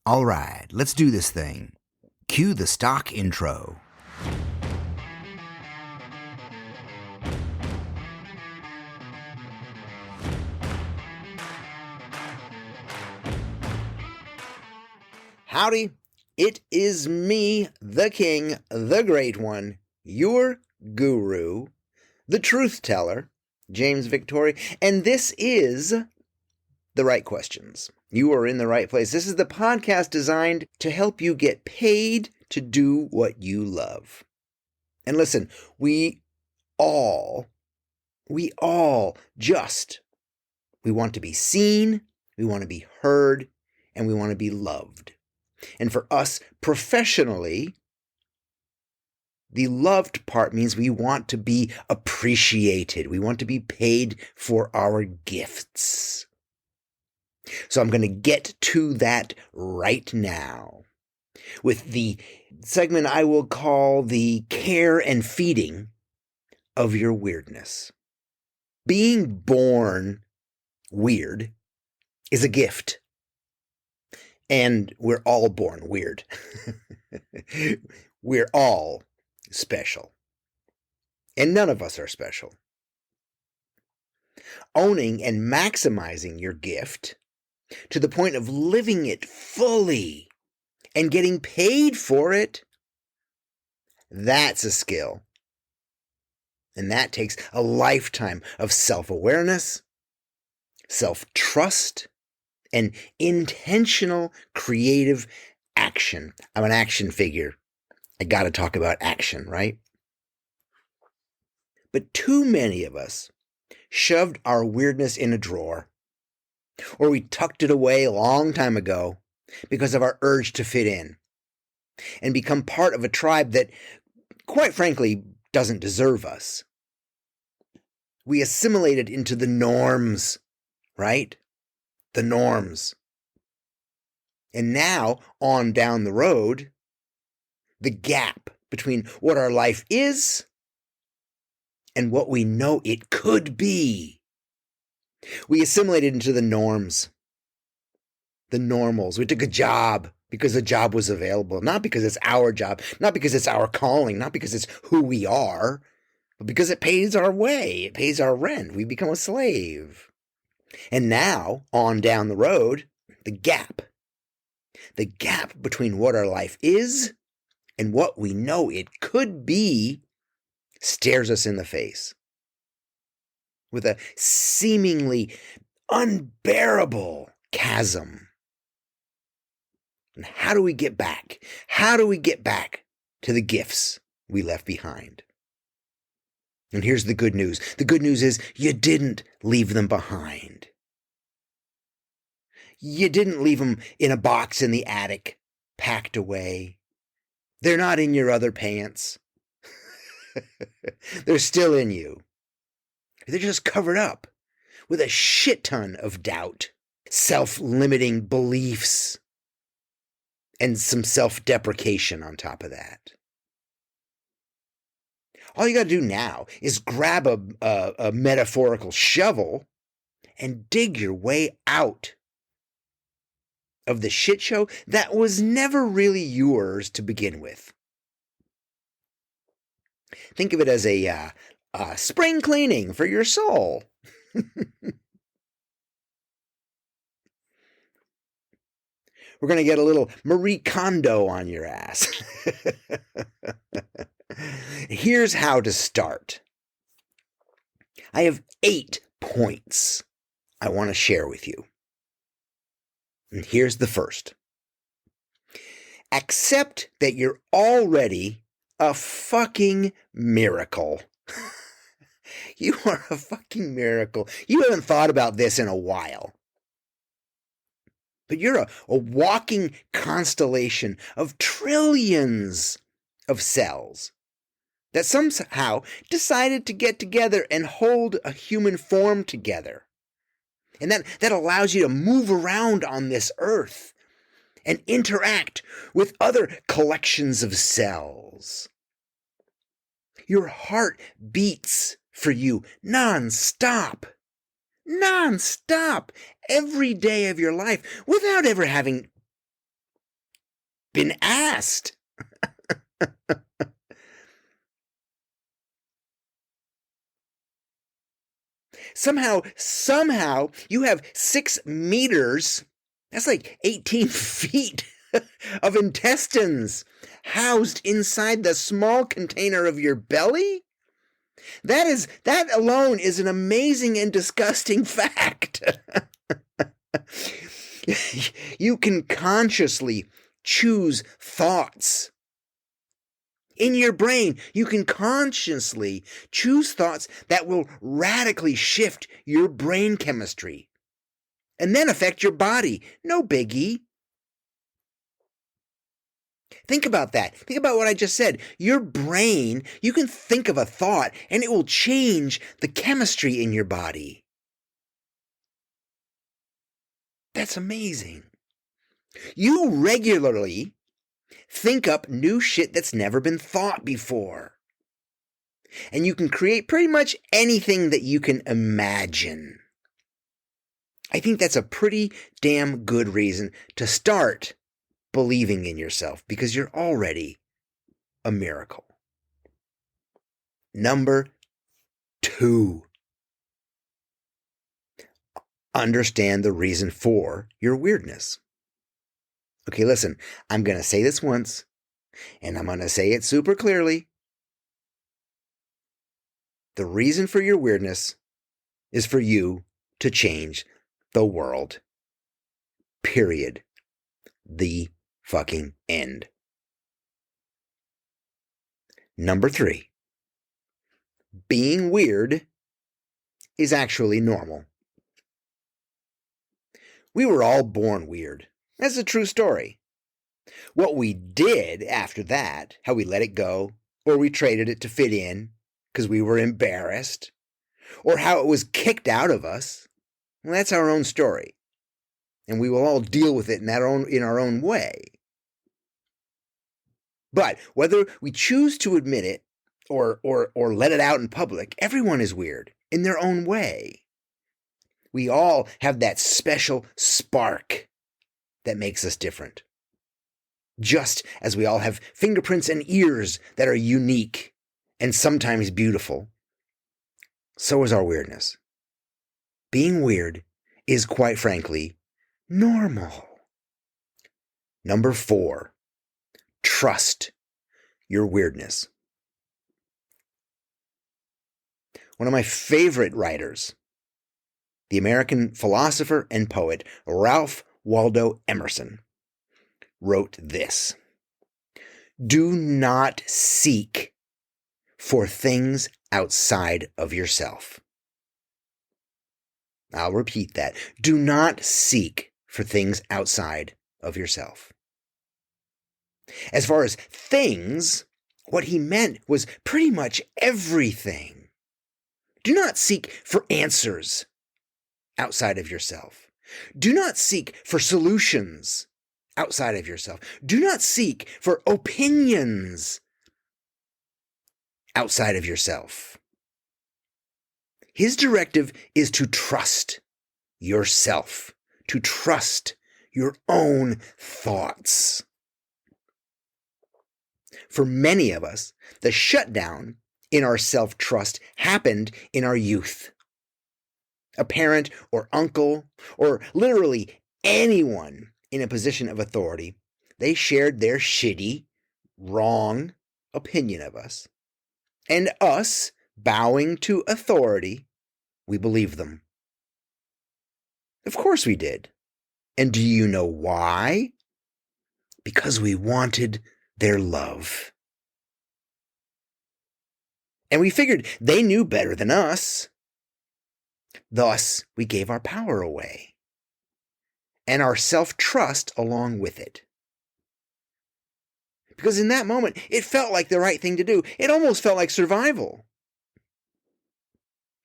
All right, let's do this thing. Cue the stock intro. Howdy, it is me, the king, the great one, your guru, the truth teller, James Victore, and this is The Right Questions. You are in the right place. This is the podcast designed to help you get paid to do what you love. And listen, we all just, we want to be seen, we want to be heard, and we want to be loved. And for us professionally, the loved part means we want to be appreciated. We want to be paid for our gifts. So I'm going to get to that right now with the segment I will call the care and feeding of your weirdness. Being born weird is a gift. And we're all born weird. We're all special. And none of us are special. Owning and maximizing your gift to the point of living it fully and getting paid for it, that's a skill. And that takes a lifetime of self-awareness, self-trust, and intentional creative action. I'm an action figure. I got to talk about action, right? But too many of us shoved our weirdness in a drawer, or we tucked it away a long time ago because of our urge to fit in and become part of a tribe that, quite frankly, doesn't deserve us. We assimilated into the norms, right? The norms. And now, on down the road, the gap between what our life is and what we know it could be. We assimilated into the norms, the normals. We took a job because the job was available, not because it's our job, not because it's our calling, not because it's who we are, but because it pays our way, it pays our rent. We become a slave. And now, on down the road, the gap between what our life is and what we know it could be stares us in the face with a seemingly unbearable chasm. And how do we get back? How do we get back to the gifts we left behind? And here's the good news. The good news is you didn't leave them behind. You didn't leave them in a box in the attic, packed away. They're not in your other pants. They're still in you. They're just covered up with a shit ton of doubt, self-limiting beliefs, and some self-deprecation on top of that. All you got to do now is grab a metaphorical shovel and dig your way out of the shit show that was never really yours to begin with. Think of it as a spring cleaning for your soul. We're going to get a little Marie Kondo on your ass. Here's how to start. I have 8 points I want to share with you. And here's the first. Accept that you're already a fucking miracle. You are a fucking miracle. You haven't thought about this in a while. But you're a walking constellation of trillions of cells that somehow decided to get together and hold a human form together. And that allows you to move around on this earth and interact with other collections of cells. Your heart beats for you non-stop, every day of your life without ever having been asked. Somehow you have 6 meters, that's like 18 feet of intestines housed inside the small container of your belly? That alone is an amazing and disgusting fact. You can consciously choose thoughts. In your brain, you can consciously choose thoughts that will radically shift your brain chemistry and then affect your body. No biggie. Think about that. Think about what I just said. Your brain, you can think of a thought and it will change the chemistry in your body. That's amazing. You regularly think up new shit that's never been thought before. And you can create pretty much anything that you can imagine. I think that's a pretty damn good reason to start believing in yourself, because you're already a miracle. Number 2. Understand the reason for your weirdness. Okay, listen, I'm going to say this once, and I'm going to say it super clearly. The reason for your weirdness is for you to change the world. Period. The fucking end. Number 3. Being weird is actually normal. We were all born weird. That's a true story. What we did after that, how we let it go, or we traded it to fit in because we were embarrassed, or how it was kicked out of us, well, that's our own story. And we will all deal with it in our own way. But whether we choose to admit it or let it out in public, everyone is weird in their own way. We all have that special spark that makes us different. Just as we all have fingerprints and ears that are unique and sometimes beautiful, so is our weirdness. Being weird is, quite frankly, normal. Number 4, trust your weirdness. One of my favorite writers, the American philosopher and poet Ralph Waldo Emerson, wrote this: "Do not seek for things outside of yourself." I'll repeat that. Do not seek for things outside of yourself. As far as things, what he meant was pretty much everything. Do not seek for answers outside of yourself. Do not seek for solutions outside of yourself. Do not seek for opinions outside of yourself. His directive is to trust yourself, to trust your own thoughts. For many of us, the shutdown in our self-trust happened in our youth. A parent or uncle, or literally anyone in a position of authority, they shared their shitty, wrong opinion of us. And us, bowing to authority, we believed them. Of course we did. And do you know why? Because we wanted their love. And we figured they knew better than us. Thus, we gave our power away. And our self-trust along with it. Because in that moment, it felt like the right thing to do. It almost felt like survival.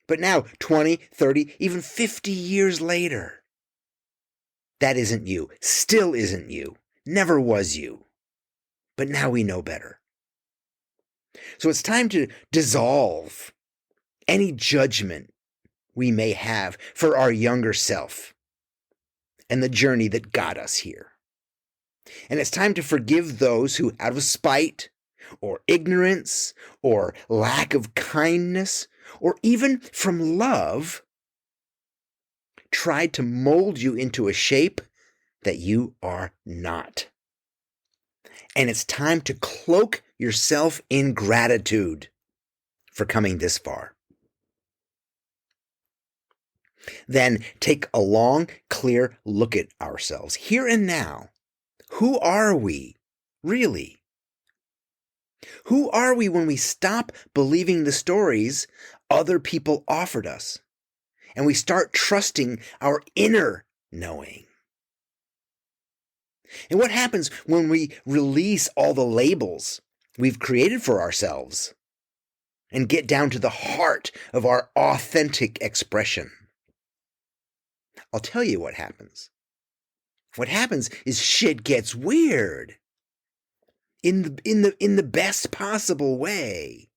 But now, 20, 30, even 50 years later, that isn't you. Still isn't you. Never was you. But now we know better. So it's time to dissolve any judgment we may have for our younger self and the journey that got us here. And it's time to forgive those who, out of spite, or ignorance, or lack of kindness, or even from love, tried to mold you into a shape that you are not. And it's time to cloak yourself in gratitude for coming this far. Then take a long, clear look at ourselves, here and now. Who are we, really? Who are we when we stop believing the stories other people offered us, and we start trusting our inner knowing? And what happens when we release all the labels we've created for ourselves and get down to the heart of our authentic expression? I'll tell you what happens. What happens is shit gets weird in the best possible way.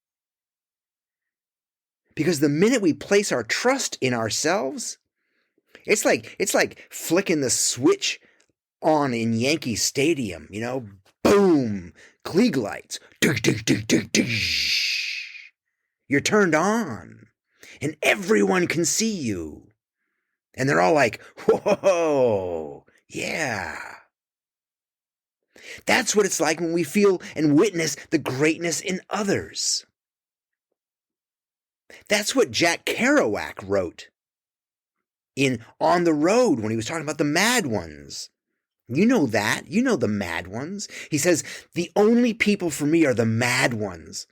Because the minute we place our trust in ourselves, it's like flicking the switch on in Yankee Stadium, boom, Klieg lights, you're turned on, and everyone can see you, and they're all like, whoa, yeah. That's what it's like when we feel and witness the greatness in others. That's what Jack Kerouac wrote in On the Road when he was talking about the mad ones. You know that. You know the mad ones. He says, the only people for me are the mad ones.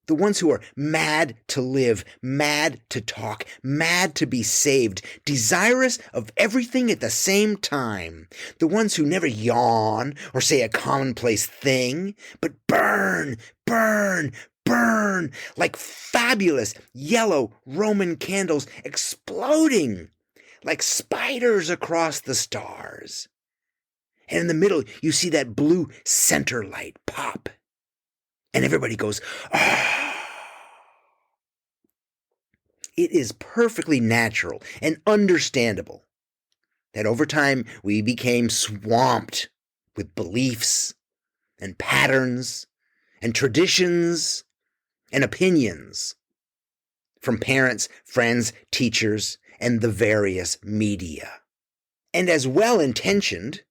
The ones who are mad to live, mad to talk, mad to be saved, desirous of everything at the same time. The ones who never yawn or say a commonplace thing, but burn, burn, burn like fabulous yellow Roman candles exploding like spiders across the stars. And in the middle, you see that blue center light pop. And everybody goes, ah. It is perfectly natural and understandable that over time we became swamped with beliefs and patterns and traditions and opinions from parents, friends, teachers, and the various media. And as well-intentioned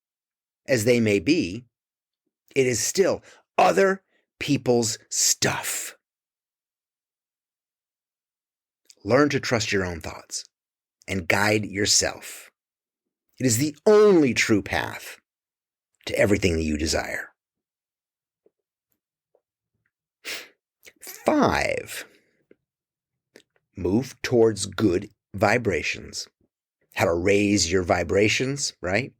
as they may be, it is still other people's stuff. Learn to trust your own thoughts and guide yourself. It is the only true path to everything that you desire. 5. Move towards good vibrations. How to raise your vibrations, right?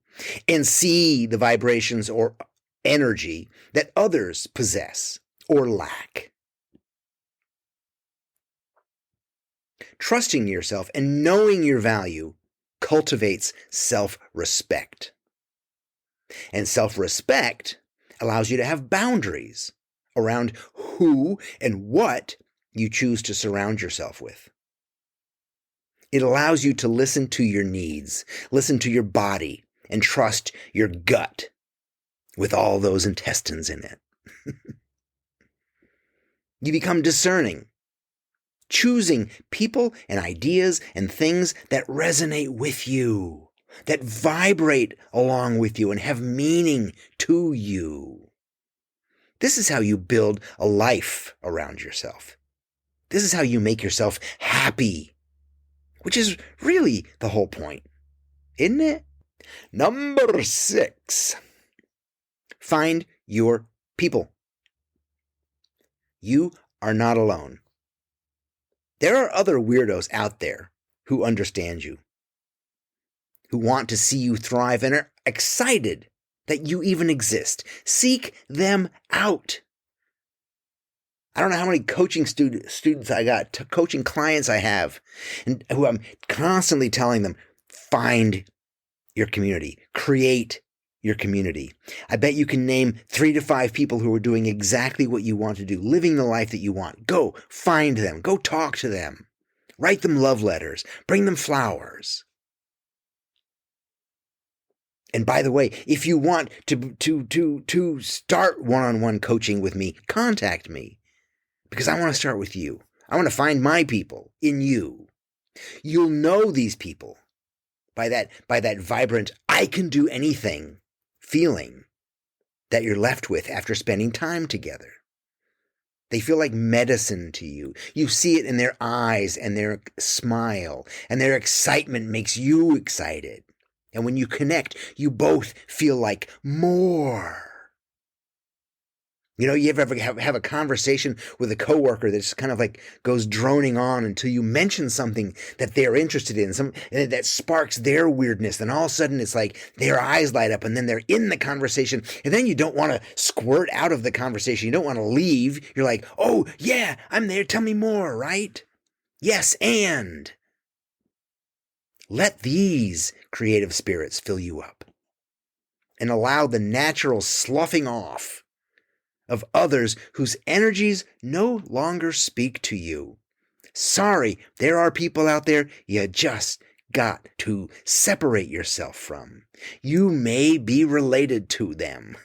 And see the vibrations or energy that others possess or lack. Trusting yourself and knowing your value cultivates self-respect. And self-respect allows you to have boundaries around who and what you choose to surround yourself with. It allows you to listen to your needs, listen to your body, and trust your gut with all those intestines in it. You become discerning, choosing people and ideas and things that resonate with you, that vibrate along with you and have meaning to you. This is how you build a life around yourself. This is how you make yourself happy, which is really the whole point, isn't it? Number 6, find your people. You are not alone. There are other weirdos out there who understand you, who want to see you thrive and are excited that you even exist. Seek them out. I don't know how many coaching students I got, coaching clients I have, and who I'm constantly telling them, find your community, create your community. I bet you can name 3 to 5 people who are doing exactly what you want to do, living the life that you want. Go find them. Go talk to them. Write them love letters. Bring them flowers. And by the way, if you want to start one-on-one coaching with me, contact me, because I want to start with you. I want to find my people in you. You'll know these people by that vibrant I can do anything feeling that you're left with after spending time together. They feel like medicine to you. You see it in their eyes and their smile, and their excitement makes you excited. And when you connect, you both feel like more. You know, you ever have a conversation with a coworker that just kind of like goes droning on until you mention something that they're interested in, and that sparks their weirdness. Then all of a sudden it's like their eyes light up, and then they're in the conversation, and then you don't want to squirt out of the conversation. You don't want to leave. You're like, oh yeah, I'm there. Tell me more, right? Yes, and let these creative spirits fill you up and allow the natural sloughing off of others whose energies no longer speak to you. Sorry, there are people out there you just got to separate yourself from. You may be related to them.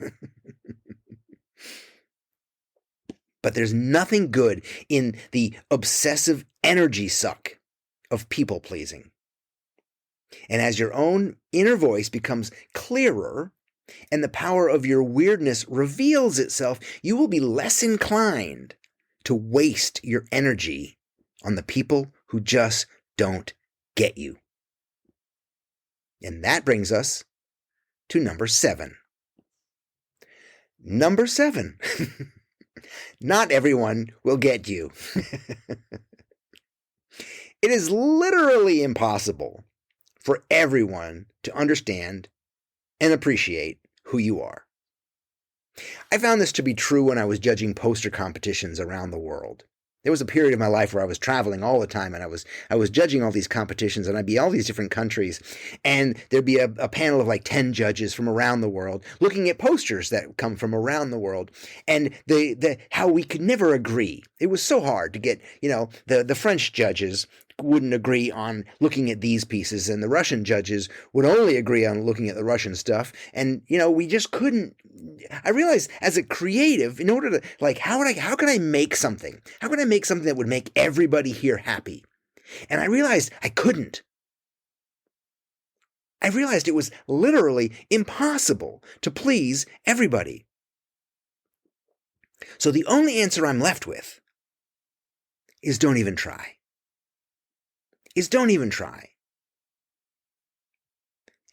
But there's nothing good in the obsessive energy suck of people pleasing. And as your own inner voice becomes clearer, and the power of your weirdness reveals itself, you will be less inclined to waste your energy on the people who just don't get you. And that brings us to number 7. Number 7. Not everyone will get you. It is literally impossible for everyone to understand and appreciate who you are. I found this to be true when I was judging poster competitions around the world. There was a period of my life where I was traveling all the time, and I was judging all these competitions, and I'd be all these different countries, and there'd be a panel of like 10 judges from around the world looking at posters that come from around the world, and how we could never agree. It was so hard to get, the French judges wouldn't agree on looking at these pieces, and the Russian judges would only agree on looking at the Russian stuff. And, we just couldn't. I realized as a creative, in order to, how can I make something? How can I make something that would make everybody here happy? And I realized I couldn't. I realized it was literally impossible to please everybody. So the only answer I'm left with is don't even try. Don't even try.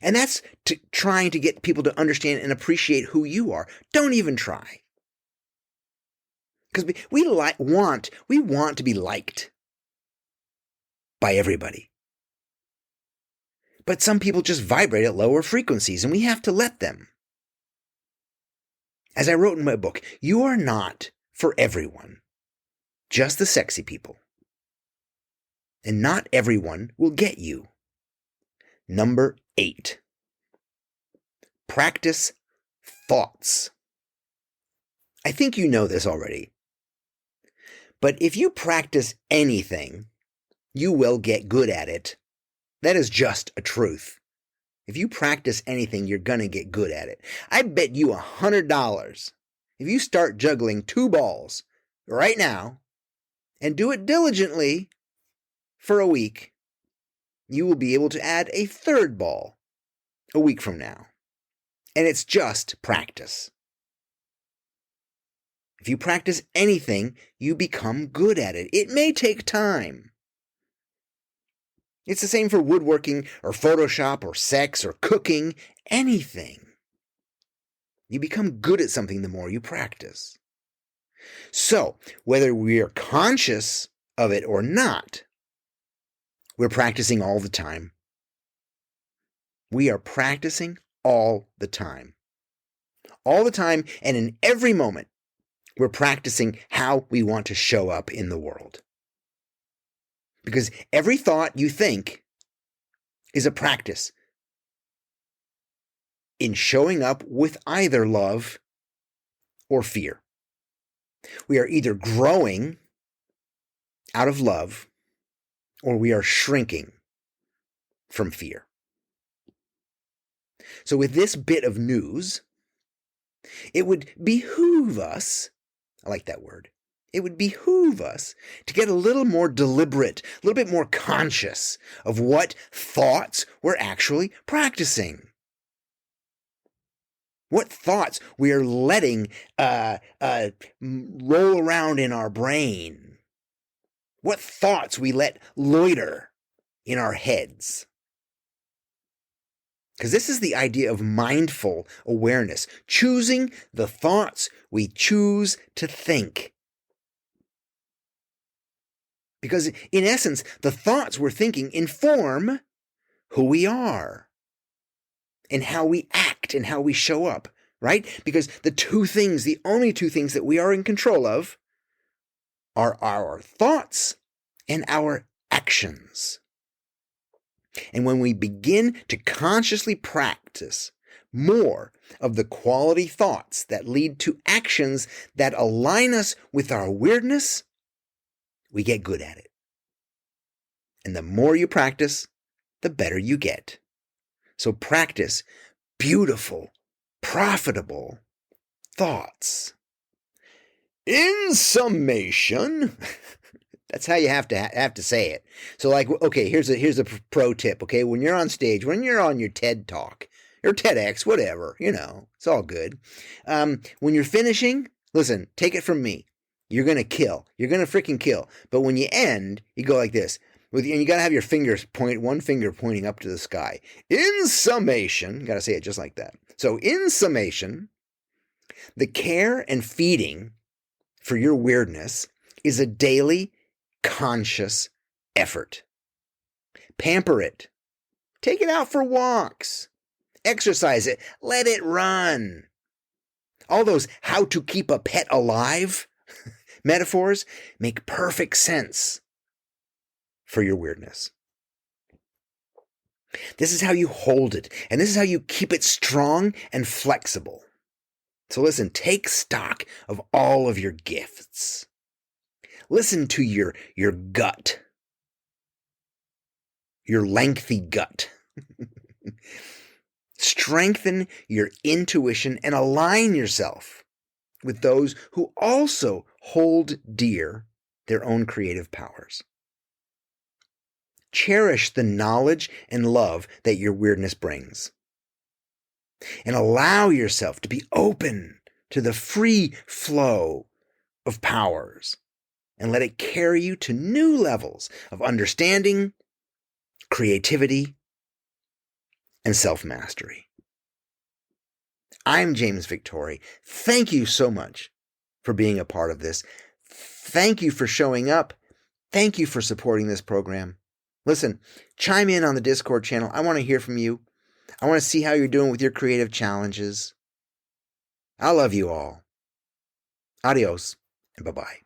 And that's trying to get people to understand and appreciate who you are. Don't even try. Because we want to be liked by everybody. But some people just vibrate at lower frequencies, and we have to let them. As I wrote in my book, you are not for everyone, just the sexy people. And not everyone will get you. Number 8. Practice thoughts. I think you know this already. But if you practice anything, you will get good at it. That is just a truth. If you practice anything, you're going to get good at it. I bet you $100 if you start juggling 2 balls right now and do it diligently for a week, you will be able to add a 3rd ball a week from now. And it's just practice. If you practice anything, you become good at it. It may take time. It's the same for woodworking or Photoshop or sex or cooking, anything. You become good at something the more you practice. So, whether we are conscious of it or not, we're practicing all the time. We are practicing all the time. All the time, and in every moment, we're practicing how we want to show up in the world. Because every thought you think is a practice in showing up with either love or fear. We are either growing out of love or we are shrinking from fear. So with this bit of news, it would behoove us, I like that word, it would behoove us to get a little more deliberate, a little bit more conscious of what thoughts we're actually practicing. What thoughts we are letting roll around in our brain. What thoughts we let loiter in our heads. Because this is the idea of mindful awareness, choosing the thoughts we choose to think. Because in essence, the thoughts we're thinking inform who we are and how we act and how we show up, right? Because the only two things that we are in control of are our thoughts and our actions. And when we begin to consciously practice more of the quality thoughts that lead to actions that align us with our weirdness, we get good at it. And the more you practice, the better you get. So practice beautiful, profitable thoughts. In summation, that's how you have to say it. So like, okay, here's a pro tip, okay? When you're on stage, when you're on your TED Talk, or TEDx, whatever, it's all good. When you're finishing, listen, take it from me. You're going to kill. You're going to freaking kill. But when you end, you go like this. And you got to have your one finger pointing up to the sky. In summation, got to say it just like that. So in summation, the care and feeding for your weirdness is a daily conscious effort. Pamper it. Take it out for walks. Exercise it. Let it run. All those how to keep a pet alive metaphors make perfect sense for your weirdness. This is how you hold it, and this is how you keep it strong and flexible. So listen, take stock of all of your gifts. Listen to your gut, your lengthy gut. Strengthen your intuition and align yourself with those who also hold dear their own creative powers. Cherish the knowledge and love that your weirdness brings. And allow yourself to be open to the free flow of powers and let it carry you to new levels of understanding, creativity, and self-mastery. I'm James Victore. Thank you so much for being a part of this. Thank you for showing up. Thank you for supporting this program. Listen, chime in on the Discord channel. I want to hear from you. I want to see how you're doing with your creative challenges. I love you all. Adios and bye-bye.